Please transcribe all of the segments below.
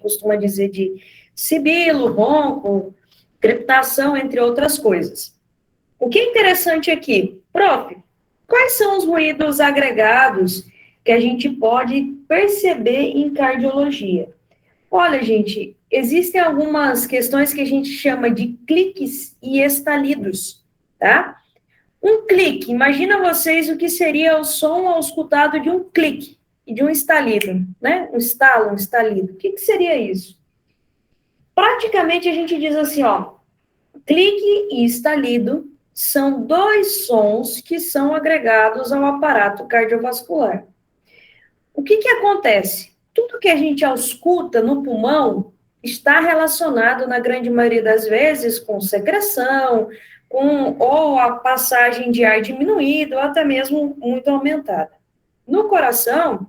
costuma dizer de sibilo, ronco, crepitação, entre outras coisas. O que é interessante aqui? Prof, quais são os ruídos agregados que a gente pode perceber em cardiologia? Olha, gente, existem algumas questões que a gente chama de cliques e estalidos, tá? Um clique, imagina vocês o que seria o som ao escutado de um clique e de um estalido, né? Um estalo, um estalido. O que seria isso? Praticamente a gente diz assim, ó, clique e estalido são dois sons que são agregados ao aparato cardiovascular. O que acontece? Tudo que a gente escuta no pulmão está relacionado, na grande maioria das vezes, com secreção, ou a passagem de ar diminuída, ou até mesmo muito aumentada. No coração,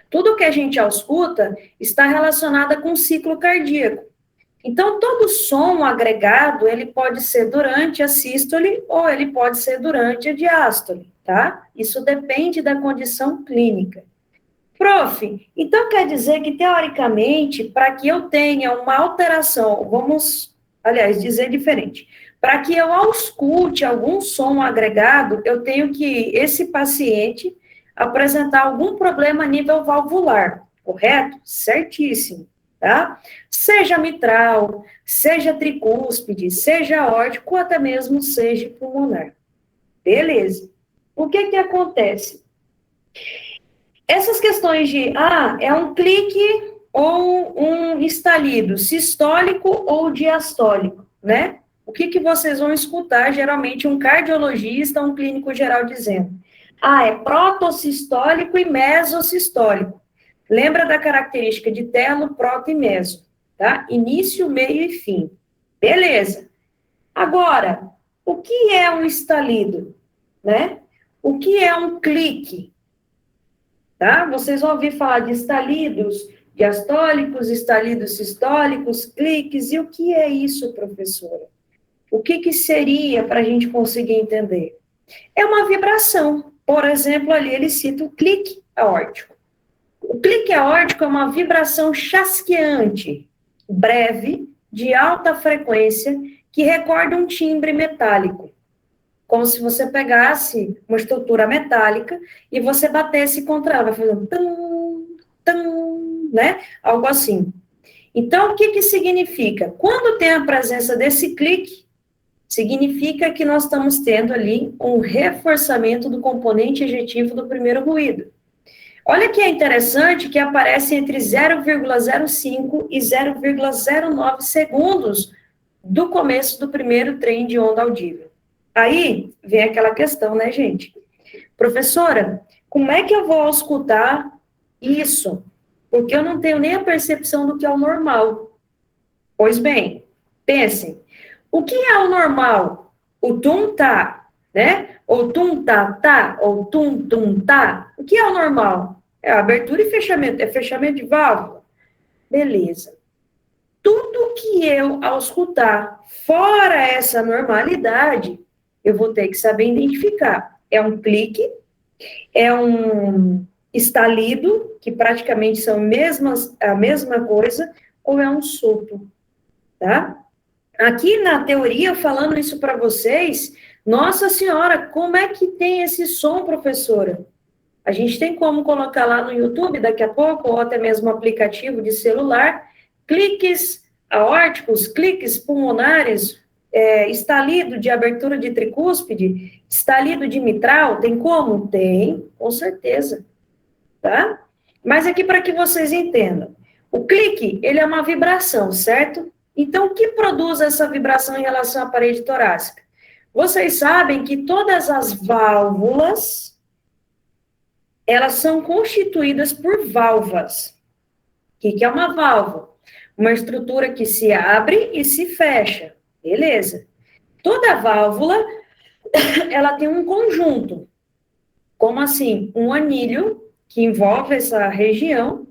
tudo que a gente escuta está relacionado com o ciclo cardíaco. Então, todo som agregado, ele pode ser durante a sístole ou ele pode ser durante a diástole, tá? Isso depende da condição clínica. Prof, então quer dizer que, teoricamente, para que eu tenha uma alteração, dizer diferente, para que eu escute algum som agregado, eu tenho que esse paciente apresentar algum problema a nível valvular, correto? Certíssimo, tá? Seja mitral, seja tricúspide, seja aórtico, ou até mesmo seja pulmonar. Beleza. O que acontece? Essas questões de, é um clique ou um estalido, sistólico ou diastólico, né? O que vocês vão escutar, geralmente, um cardiologista, um clínico geral dizendo? É protossistólico e mesosistólico. Lembra da característica de telo, proto e meso, tá? Início, meio e fim. Beleza. Agora, o que é um estalido, né? O que é um clique? Tá? Vocês vão ouvir falar de estalidos diastólicos, estalidos sistólicos, cliques, e o que é isso, professora? O que seria para a gente conseguir entender? É uma vibração. Por exemplo, ali ele cita o clique aórtico. O clique aórtico é uma vibração chasqueante, breve, de alta frequência, que recorda um timbre metálico. Como se você pegasse uma estrutura metálica e você batesse contra ela, vai fazer um tum, tum, né? Algo assim. Então, o que significa? Quando tem a presença desse clique, significa que nós estamos tendo ali um reforçamento do componente ejetivo do primeiro ruído. Olha que é interessante que aparece entre 0,05 e 0,09 segundos do começo do primeiro trem de onda audível. Aí vem aquela questão, né, gente? Professora, como é que eu vou escutar isso? Porque eu não tenho nem a percepção do que é o normal. Pois bem, pensem, o que é o normal? O tum-tá, né? Ou tum-tá-tá, ou tum-tum-tá. O que é o normal? É abertura e fechamento, é fechamento de válvula. Beleza. Tudo que eu, ao escutar fora essa normalidade, eu vou ter que saber identificar. É um clique, é um estalido, que praticamente são a mesma coisa, ou é um sopro, tá? Aqui na teoria, falando isso para vocês, nossa senhora, como é que tem esse som, professora? A gente tem como colocar lá no YouTube daqui a pouco, ou até mesmo aplicativo de celular, cliques aórticos, cliques pulmonares, estalido de abertura de tricúspide, estalido de mitral, tem como? Tem, com certeza, tá? Mas aqui para que vocês entendam, o clique, ele é uma vibração, certo? Então, o que produz essa vibração em relação à parede torácica? Vocês sabem que todas as válvulas, elas são constituídas por válvulas. O que é uma válvula? Uma estrutura que se abre e se fecha. Beleza. Toda válvula, ela tem um conjunto. Como assim? Um anilho que envolve essa região,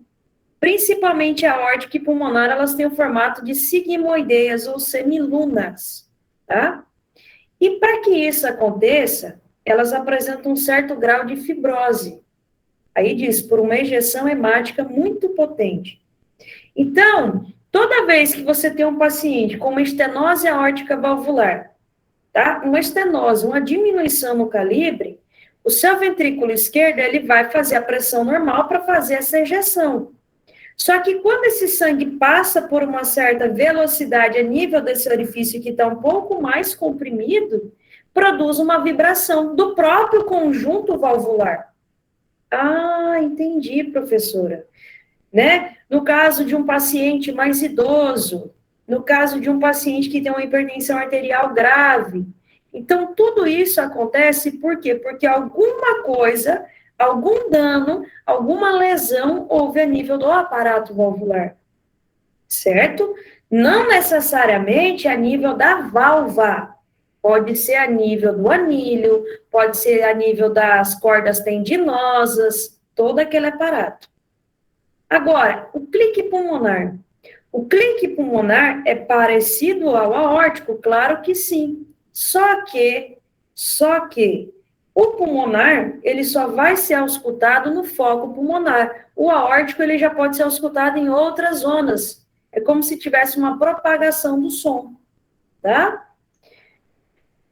principalmente a aórtica e pulmonar, elas têm o formato de sigmoideias ou semilunas, tá? E para que isso aconteça, elas apresentam um certo grau de fibrose. Aí diz, por uma ejeção hemática muito potente. Então, toda vez que você tem um paciente com uma estenose aórtica valvular, tá? Uma estenose, uma diminuição no calibre, o seu ventrículo esquerdo, ele vai fazer a pressão normal para fazer essa ejeção. Só que quando esse sangue passa por uma certa velocidade a nível desse orifício que está um pouco mais comprimido, produz uma vibração do próprio conjunto valvular. Ah, entendi, professora. Né? No caso de um paciente mais idoso, no caso de um paciente que tem uma hipertensão arterial grave. Então, tudo isso acontece por quê? Porque alguma coisa, algum dano, alguma lesão houve a nível do aparato valvular, certo? Não necessariamente a nível da válvula. Pode ser a nível do anilho, pode ser a nível das cordas tendinosas, todo aquele aparato. Agora, o clique pulmonar. O clique pulmonar é parecido ao aórtico? Claro que sim. Só que o pulmonar, ele só vai ser auscultado no foco pulmonar. O aórtico, ele já pode ser auscultado em outras zonas. É como se tivesse uma propagação do som, tá?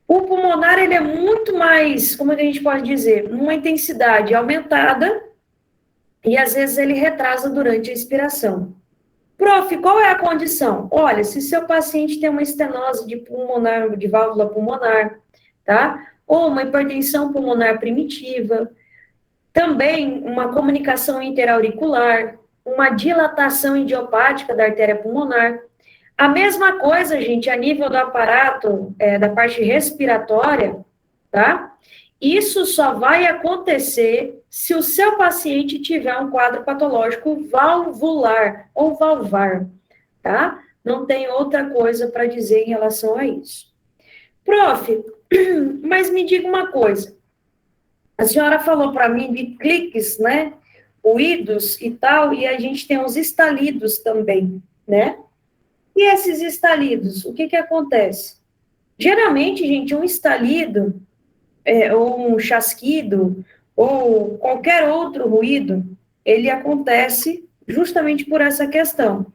O pulmonar, ele é muito mais, como a gente pode dizer, uma intensidade aumentada e às vezes ele retrasa durante a expiração. Prof, qual é a condição? Olha, se seu paciente tem uma estenose de pulmonar, de válvula pulmonar, tá? Ou uma hipertensão pulmonar primitiva, também uma comunicação interauricular, uma dilatação idiopática da artéria pulmonar. A mesma coisa, gente, a nível do aparato, da parte respiratória, tá? Isso só vai acontecer se o seu paciente tiver um quadro patológico valvular ou valvar, tá? Não tem outra coisa para dizer em relação a isso. Prof, mas me diga uma coisa. A senhora falou para mim de cliques, né? Ruídos e tal, e a gente tem os estalidos também, né? E esses estalidos, o que acontece? Geralmente, gente, um estalido, ou um chasquido, ou qualquer outro ruído, ele acontece justamente por essa questão.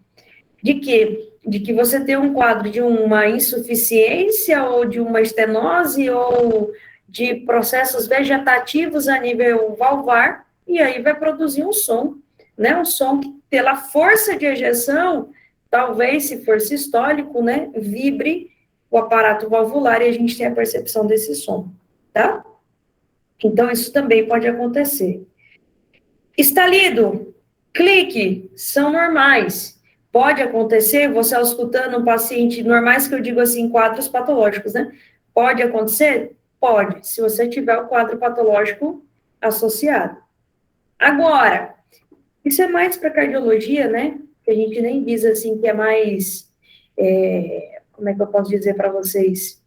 De quê? De que você tem um quadro de uma insuficiência, ou de uma estenose, ou de processos vegetativos a nível valvar, e aí vai produzir um som, né? Um som que, pela força de ejeção, talvez, se for sistólico, né, vibre o aparato valvular e a gente tem a percepção desse som, tá? Então, isso também pode acontecer. Estalido, clique, são normais. Pode acontecer, você escutando um paciente, normais que eu digo assim, quadros patológicos, né? Pode acontecer? Pode, se você tiver o quadro patológico associado. Agora, isso é mais para cardiologia, né? Que a gente nem diz assim que é mais, como é que eu posso dizer para vocês?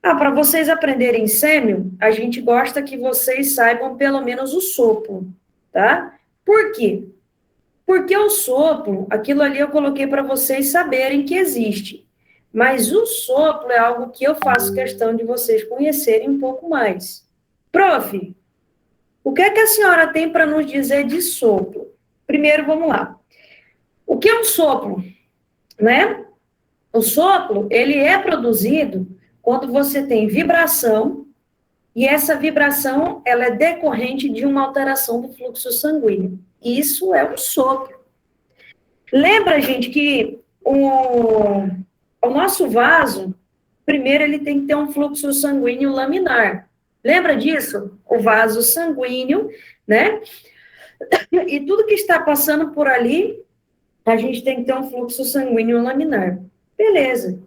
Para vocês aprenderem sêmio, a gente gosta que vocês saibam pelo menos o sopro, tá? Por quê? Porque o sopro, aquilo ali eu coloquei para vocês saberem que existe. Mas o sopro é algo que eu faço questão de vocês conhecerem um pouco mais. Prof, o que é que a senhora tem para nos dizer de sopro? Primeiro, vamos lá. O que é um sopro? Né? O sopro, ele é produzido quando você tem vibração, e essa vibração, ela é decorrente de uma alteração do fluxo sanguíneo. Isso é um sopro. Lembra, gente, que o nosso vaso, primeiro ele tem que ter um fluxo sanguíneo laminar. Lembra disso? O vaso sanguíneo, né? E tudo que está passando por ali, a gente tem que ter um fluxo sanguíneo laminar. Beleza.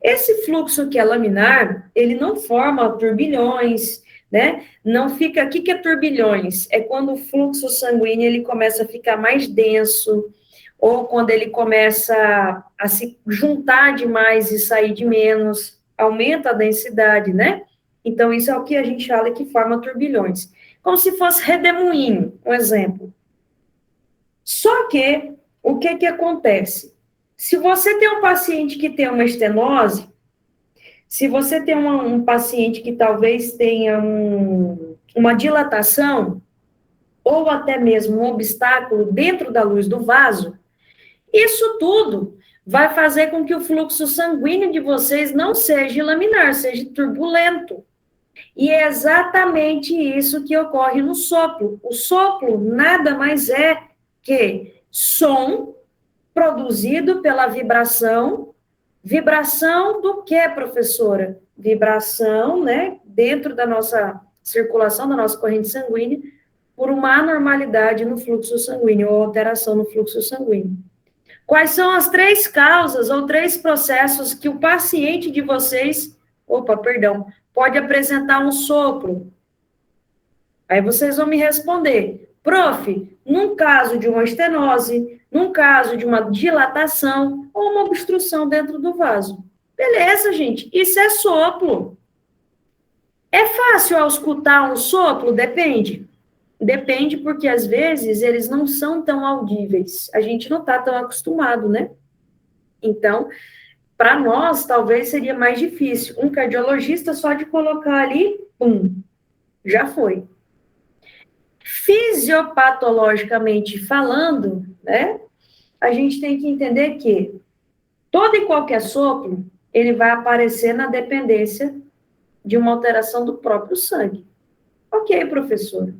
Esse fluxo que é laminar, ele não forma turbilhões, né? Não fica... O que é turbilhões? É quando o fluxo sanguíneo ele começa a ficar mais denso, ou quando ele começa a se juntar demais e sair de menos, aumenta a densidade, né? Então, isso é o que a gente fala que forma turbilhões. Como se fosse redemoinho, um exemplo. Só que, o que acontece? Se você tem um paciente que tem uma estenose, se você tem um paciente que talvez tenha uma dilatação, ou até mesmo um obstáculo dentro da luz do vaso, Isso tudo vai fazer com que o fluxo sanguíneo de vocês não seja laminar, seja turbulento. E é exatamente isso que ocorre no sopro. O sopro nada mais é que som produzido pela vibração. Vibração do que, professora? Vibração, né, dentro da nossa circulação, da nossa corrente sanguínea, por uma anormalidade no fluxo sanguíneo, ou alteração no fluxo sanguíneo. Quais são as 3 causas ou 3 processos que o paciente de vocês, pode apresentar um sopro? Aí vocês vão me responder, prof, num caso de uma estenose, num caso de uma dilatação ou uma obstrução dentro do vaso. Beleza, gente, isso é sopro. É fácil ao escutar um sopro? Depende. Depende porque, às vezes, eles não são tão audíveis. A gente não está tão acostumado, né? Então, para nós, talvez seria mais difícil. Um cardiologista, só de colocar ali, pum, já foi. Fisiopatologicamente falando, né? A gente tem que entender que todo e qualquer sopro, ele vai aparecer na dependência de uma alteração do próprio sangue. Ok, professor.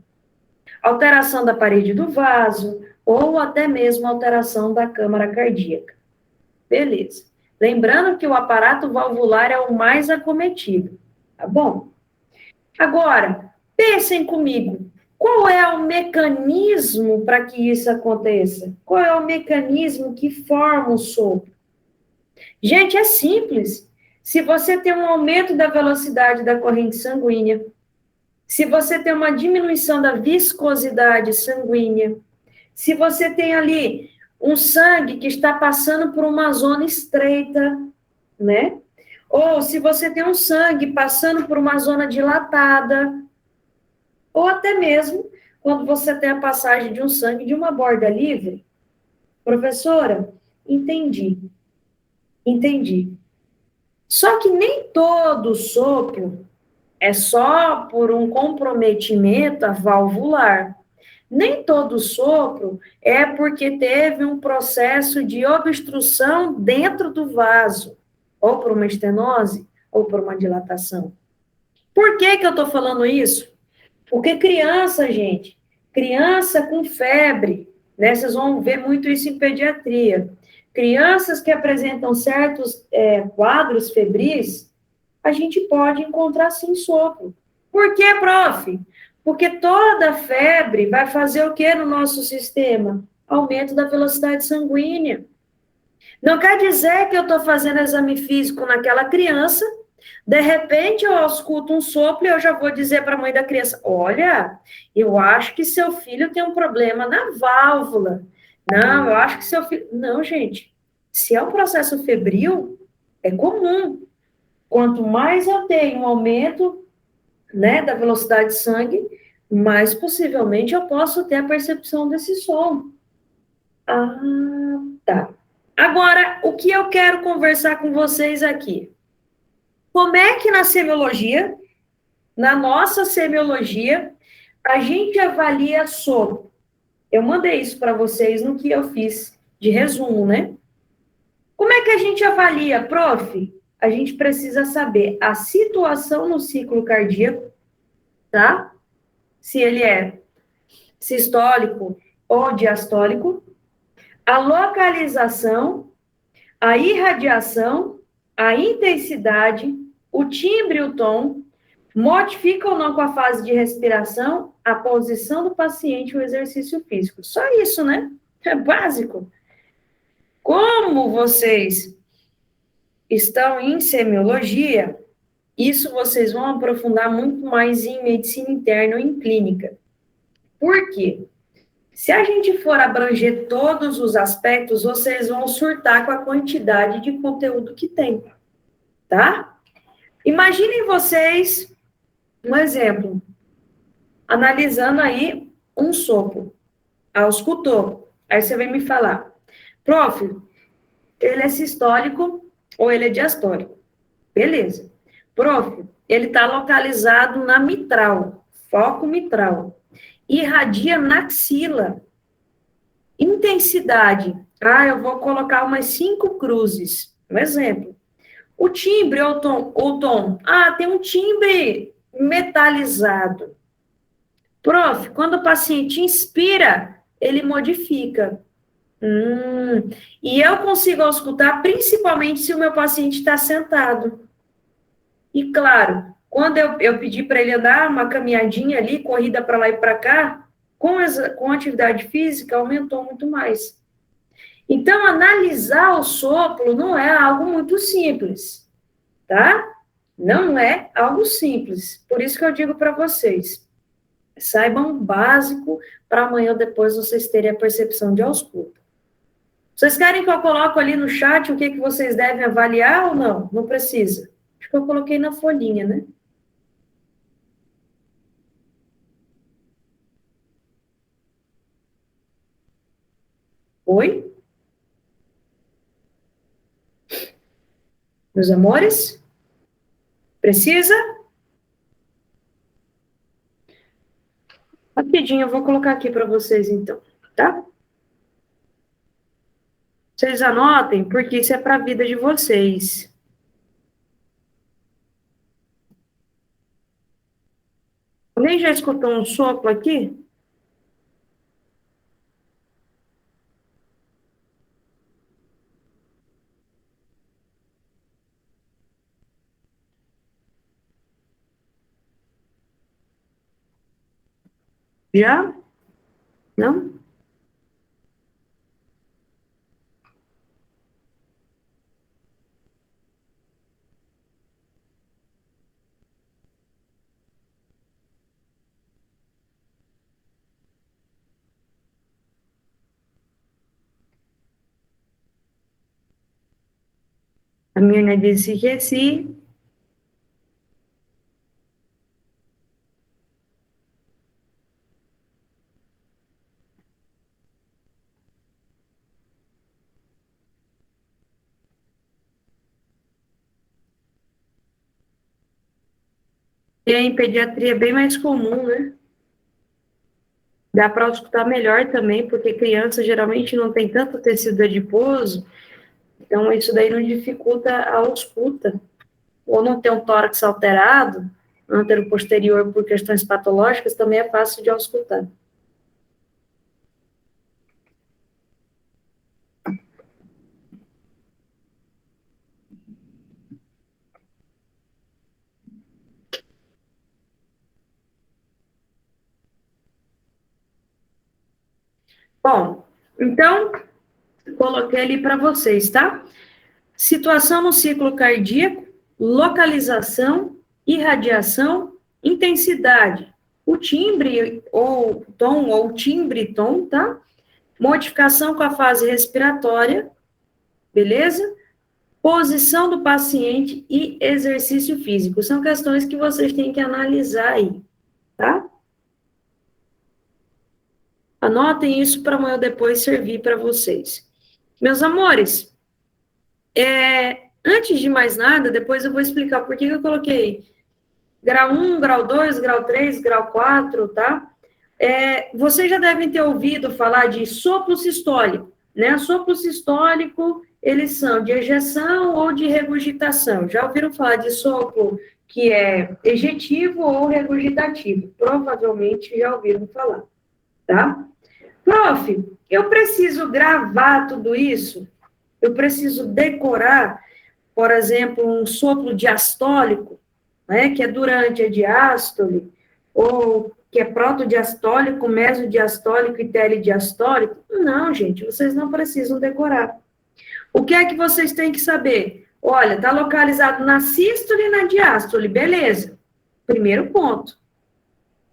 Alteração da parede do vaso, ou até mesmo alteração da câmara cardíaca. Beleza. Lembrando que o aparato valvular é o mais acometido, tá bom? Agora, pensem comigo, qual é o mecanismo para que isso aconteça? Qual é o mecanismo que forma o sopro? Gente, é simples. Se você tem um aumento da velocidade da corrente sanguínea, se você tem uma diminuição da viscosidade sanguínea, se você tem ali um sangue que está passando por uma zona estreita, né? Ou se você tem um sangue passando por uma zona dilatada, ou até mesmo quando você tem a passagem de um sangue de uma borda livre. Professora, entendi. Só que nem todo sopro é só por um comprometimento valvular. Nem todo sopro é porque teve um processo de obstrução dentro do vaso, ou por uma estenose, ou por uma dilatação. Por que eu estou falando isso? Porque criança, gente, criança com febre, né, vocês vão ver muito isso em pediatria. Crianças que apresentam certos quadros febris, a gente pode encontrar sim sopro. Por quê, prof? Porque toda febre vai fazer o que no nosso sistema? Aumento da velocidade sanguínea. Não quer dizer que eu estou fazendo exame físico naquela criança, de repente eu escuto um sopro e eu já vou dizer para a mãe da criança, olha, eu acho que seu filho tem um problema na válvula. Não, eu acho que seu filho... Não, gente, se é um processo febril, é comum. Quanto mais eu tenho um aumento, né, da velocidade de sangue, mais possivelmente eu posso ter a percepção desse som. Ah, tá. Agora, o que eu quero conversar com vocês aqui? Como é que na semiologia, na nossa semiologia, a gente avalia sopro? Eu mandei isso para vocês no que eu fiz de resumo, né? Como é que a gente avalia, prof? A gente precisa saber a situação no ciclo cardíaco, tá? Se ele é sistólico ou diastólico, a localização, a irradiação, a intensidade, o timbre e o tom, modifica ou não com a fase de respiração, a posição do paciente e o exercício físico. Só isso, né? É básico. Como vocês estão em semiologia, isso vocês vão aprofundar muito mais em medicina interna ou em clínica. Por quê? Se a gente for abranger todos os aspectos, vocês vão surtar com a quantidade de conteúdo que tem, tá? Imaginem vocês, um exemplo, analisando aí um sopro. Escutou. Aí você vem me falar, prof, ele é sistólico ou ele é diastólico? Beleza. Prof, ele está localizado na mitral, foco mitral. Irradia na axila. Intensidade, Ah, eu vou colocar umas 5 cruzes. Um exemplo. O timbre ou tom. Ah, tem um timbre metalizado. Prof, quando o paciente inspira, ele modifica. E eu consigo auscultar principalmente se o meu paciente está sentado. E claro, quando eu pedi para ele andar uma caminhadinha ali, corrida para lá e para cá, com atividade física, aumentou muito mais. Então, analisar o sopro não é algo muito simples, tá? Não é algo simples. Por isso que eu digo para vocês, saibam o básico para amanhã ou depois vocês terem a percepção de ausculta. Vocês querem que eu coloque ali no chat o que, que vocês devem avaliar ou não? Não precisa. Acho que eu coloquei na folhinha, né? Oi? Meus amores? Precisa? Rapidinho, eu vou colocar aqui para vocês, então, tá? Vocês anotem, porque isso é para a vida de vocês. Alguém já escutou um sopro aqui? Já? Não? A Mirna disse que sim. E em pediatria é bem mais comum, né? Dá para escutar melhor também, porque criança geralmente não tem tanto tecido adiposo, então isso daí não dificulta a ausculta. Ou não ter um tórax alterado, ântero posterior por questões patológicas, também é fácil de auscultar. Bom, então, coloquei ali para vocês, tá? Situação no ciclo cardíaco, localização, irradiação, intensidade. O timbre ou tom, ou timbre-tom, tá? Modificação com a fase respiratória, beleza? Posição do paciente e exercício físico. São questões que vocês têm que analisar aí, tá? Anotem isso para amanhã depois servir para vocês. Meus amores, antes de mais nada, depois eu vou explicar por que eu coloquei grau 1, grau 2, grau 3, grau 4, tá? Vocês já devem ter ouvido falar de sopro sistólico, né? Sopro sistólico, eles são de ejeção ou de regurgitação. Já ouviram falar de sopro que é ejetivo ou regurgitativo? Provavelmente já ouviram falar, tá? Prof, eu preciso gravar tudo isso? Eu preciso decorar, por exemplo, um sopro diastólico, né, que é durante a diástole, ou que é protodiastólico, mesodiastólico e telediastólico? Não, gente, vocês não precisam decorar. O que é que vocês têm que saber? Olha, está localizado na sístole e na diástole, beleza. Primeiro ponto.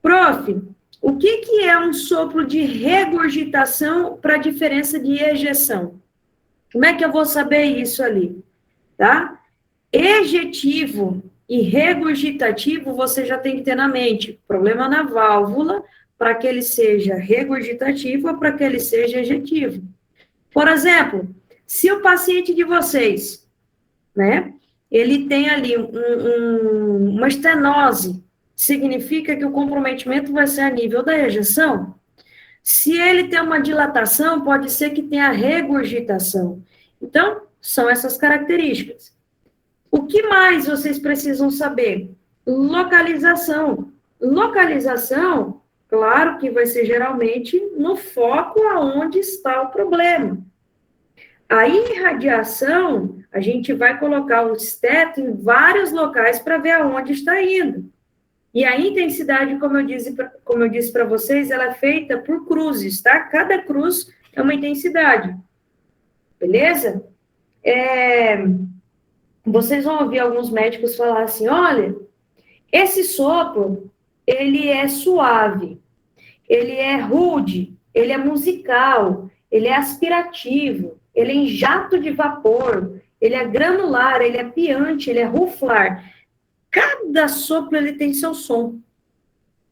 Prof, o que é um sopro de regurgitação para diferença de ejeção? Como é que eu vou saber isso ali? Tá? Ejetivo e regurgitativo você já tem que ter na mente. Problema na válvula, para que ele seja regurgitativo ou para que ele seja ejetivo. Por exemplo, se o paciente de vocês, né, ele tem ali uma estenose, significa que o comprometimento vai ser a nível da ejeção? Se ele tem uma dilatação, pode ser que tenha regurgitação. Então, são essas características. O que mais vocês precisam saber? Localização. Localização, claro que vai ser geralmente no foco aonde está o problema. A irradiação, a gente vai colocar o esteto em vários locais para ver aonde está indo. E a intensidade, como eu disse para vocês, ela é feita por cruzes, tá? Cada cruz é uma intensidade. Beleza? Vocês vão ouvir alguns médicos falar assim, olha, esse sopro, ele é suave, ele é rude, ele é musical, ele é aspirativo, ele é em jato de vapor, ele é granular, ele é piante, ele é ruflar. Cada sopro, ele tem seu som.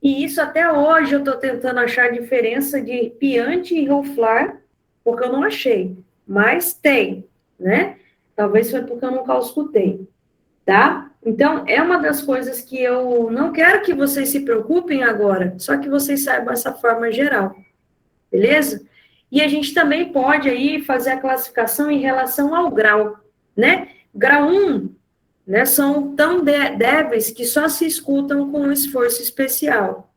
E isso até hoje eu estou tentando achar a diferença de piante e ruflar, porque eu não achei, mas tem, né? Talvez foi porque eu nunca escutei, tá? Então, é uma das coisas que eu não quero que vocês se preocupem agora, só que vocês saibam essa forma geral, beleza? E a gente também pode aí fazer a classificação em relação ao grau, né? Grau 1, né, são tão débeis que só se escutam com um esforço especial.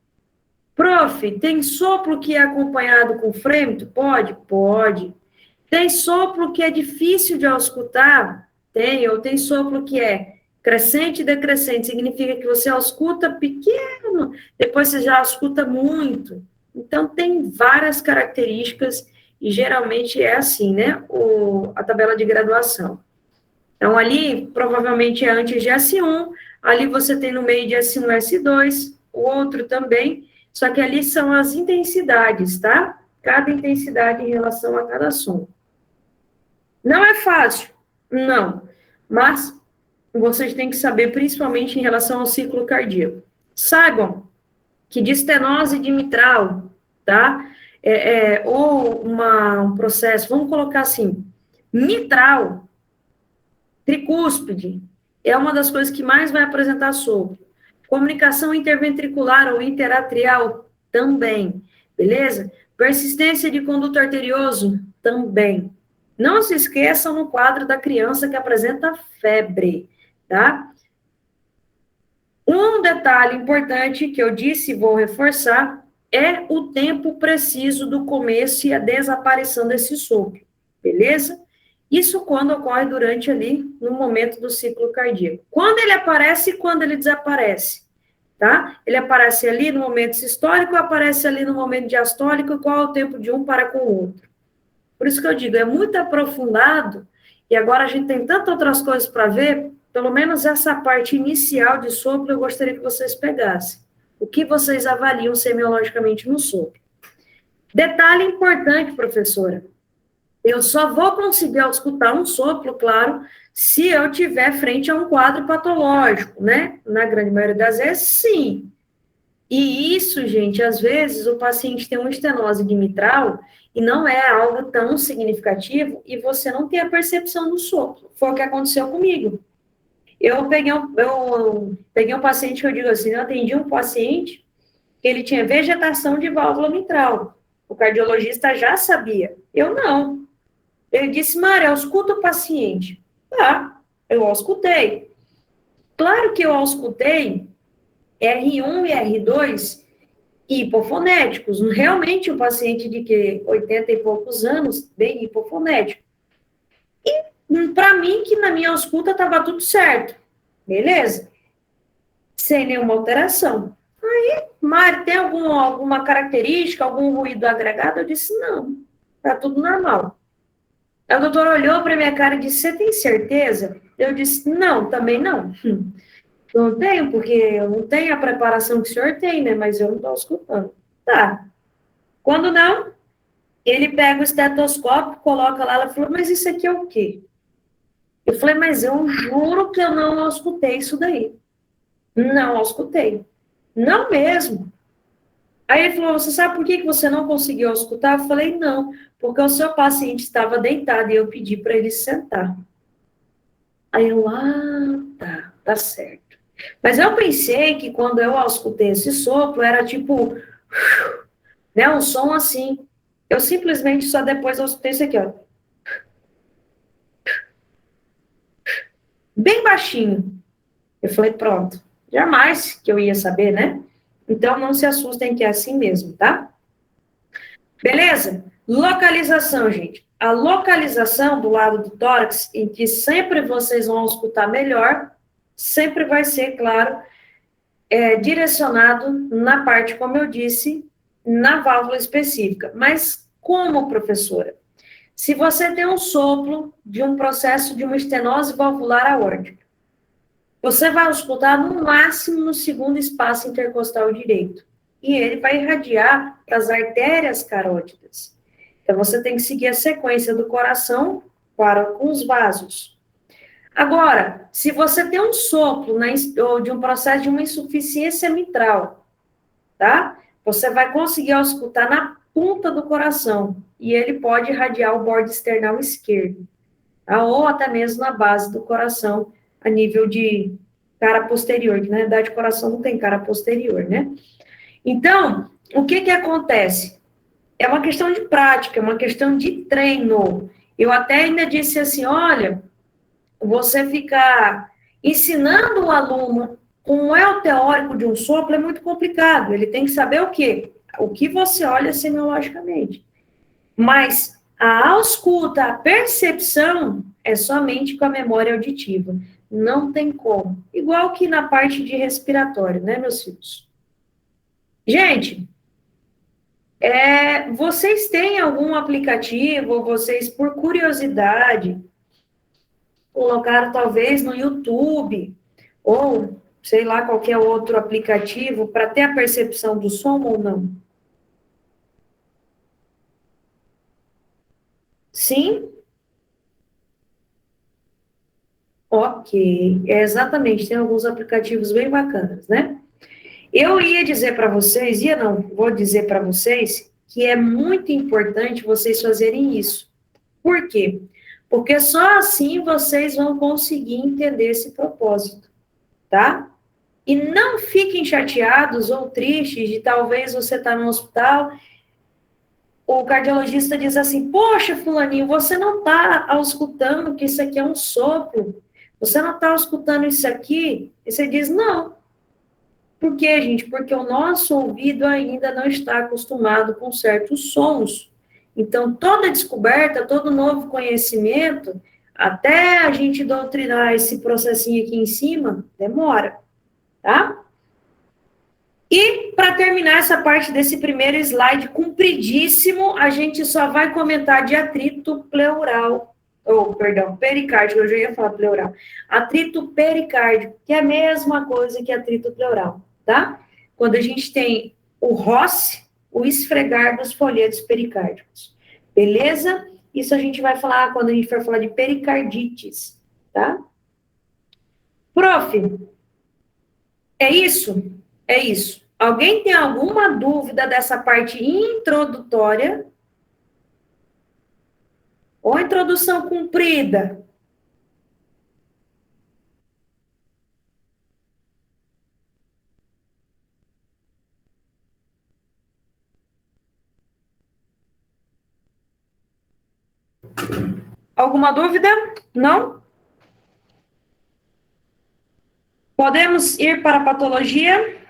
Prof, tem sopro que é acompanhado com frêmito? Pode? Pode. Tem sopro que é difícil de auscultar? Tem. Ou tem sopro que é crescente e decrescente, significa que você ausculta pequeno, depois você já ausculta muito. Então, tem várias características e geralmente é assim, né, a tabela de graduação. Então, ali, provavelmente é antes de S1, ali você tem no meio de S1 e S2, o outro também, só que ali são as intensidades, tá? Cada intensidade em relação a cada som. Não é fácil? Não. Mas vocês têm que saber, principalmente em relação ao ciclo cardíaco. Saibam que de estenose de mitral, tá? Ou um processo, vamos colocar assim, mitral, tricúspide, é uma das coisas que mais vai apresentar sopro. Comunicação interventricular ou interatrial, também, beleza? Persistência de conduto arterioso, também. Não se esqueçam no quadro da criança que apresenta febre, tá? Um detalhe importante que eu disse e vou reforçar é o tempo preciso do começo e a desaparição desse sopro, beleza? Isso quando ocorre durante ali, no momento do ciclo cardíaco. Quando ele aparece e quando ele desaparece, tá? Ele aparece ali no momento sistólico, aparece ali no momento diastólico, qual é o tempo de um para com o outro. Por isso que eu digo, é muito aprofundado, e agora a gente tem tantas outras coisas para ver, pelo menos essa parte inicial de sopro eu gostaria que vocês pegassem. O que vocês avaliam semiologicamente no sopro? Detalhe importante, professora, eu só vou conseguir escutar um sopro, claro, se eu tiver frente a um quadro patológico, né? Na grande maioria das vezes, sim. E isso, gente, às vezes o paciente tem uma estenose de mitral e não é algo tão significativo e você não tem a percepção do sopro. Foi o que aconteceu comigo. Eu peguei um paciente que eu digo assim, eu atendi um paciente que ele tinha vegetação de válvula mitral. O cardiologista já sabia. Eu não. Ele disse, Maria, ausculta o paciente. Tá, eu auscultei. Claro que eu auscultei R1 e R2 hipofonéticos. Realmente, um paciente de 80 e poucos anos, bem hipofonético. E, para mim, que na minha ausculta estava tudo certo. Beleza? Sem nenhuma alteração. Aí, Mari, tem alguma característica, algum ruído agregado? Eu disse, não, tá tudo normal. Aí o doutor olhou para minha cara e disse, você tem certeza? Eu disse, não, também não. Não tenho, porque eu não tenho a preparação que o senhor tem, né? Mas eu não estou escutando. Tá. Quando não, ele pega o estetoscópio, coloca lá, ela falou, mas isso aqui é o quê? Eu falei, mas eu juro que eu não escutei isso daí. Não escutei. Não mesmo. Aí ele falou, você sabe por que você não conseguiu escutar? Eu falei, não, porque o seu paciente estava deitado e eu pedi para ele sentar. Aí eu, tá certo. Mas eu pensei que quando eu escutei esse sopro, era tipo, né? Um som assim. Eu simplesmente só depois eu escutei isso aqui, ó. Bem baixinho. Eu falei, pronto. Jamais que eu ia saber, né? Então, não se assustem que é assim mesmo, tá? Beleza? Localização, gente. A localização do lado do tórax, em que sempre vocês vão escutar melhor, sempre vai ser, claro, direcionado na parte, como eu disse, na válvula específica. Mas como, professora? Se você tem um sopro de um processo de uma estenose valvular aórtica, você vai escutar no máximo no segundo espaço intercostal direito. E ele vai irradiar para as artérias carótidas. Então, você tem que seguir a sequência do coração para com os vasos. Agora, se você tem um sopro ou de um processo de uma insuficiência mitral, tá? Você vai conseguir escutar na ponta do coração. E ele pode irradiar o bordo external esquerdo, tá? Ou até mesmo na base do coração, a nível de cara posterior, que na verdade o coração não tem cara posterior, né? Então, o que acontece? É uma questão de prática, é uma questão de treino. Eu até ainda disse assim, olha, você ficar ensinando o aluno como é o teórico de um sopro é muito complicado. Ele tem que saber o quê? O que você olha semiologicamente. Mas a ausculta, a percepção é somente com a memória auditiva. Não tem como. Igual que na parte de respiratório, né, meus filhos? Gente, vocês têm algum aplicativo, ou vocês, por curiosidade, colocaram talvez no YouTube, ou sei lá, qualquer outro aplicativo, para ter a percepção do som ou não? Sim? Ok. Exatamente, tem alguns aplicativos bem bacanas, né? Eu ia dizer para vocês, vou dizer para vocês, que é muito importante vocês fazerem isso. Por quê? Porque só assim vocês vão conseguir entender esse propósito, tá? E não fiquem chateados ou tristes de talvez você estar no hospital, o cardiologista diz assim, poxa, fulaninho, você não está escutando que isso aqui é um sopro, você não está escutando isso aqui? E você diz, não. Por quê, gente? Porque o nosso ouvido ainda não está acostumado com certos sons. Então, toda descoberta, todo novo conhecimento, até a gente doutrinar esse processinho aqui em cima, demora, tá? E, para terminar essa parte desse primeiro slide compridíssimo, a gente só vai comentar de atrito pleural, pericárdico, eu já ia falar pleural. Atrito pericárdico, que é a mesma coisa que atrito pleural, tá? Quando a gente tem o roce, o esfregar dos folhetos pericárdicos. Beleza? Isso a gente vai falar quando a gente for falar de pericardites, tá? Prof, é isso? É isso. Alguém tem alguma dúvida dessa parte introdutória? Ou introdução comprida? Alguma dúvida? Não? Podemos ir para a patologia?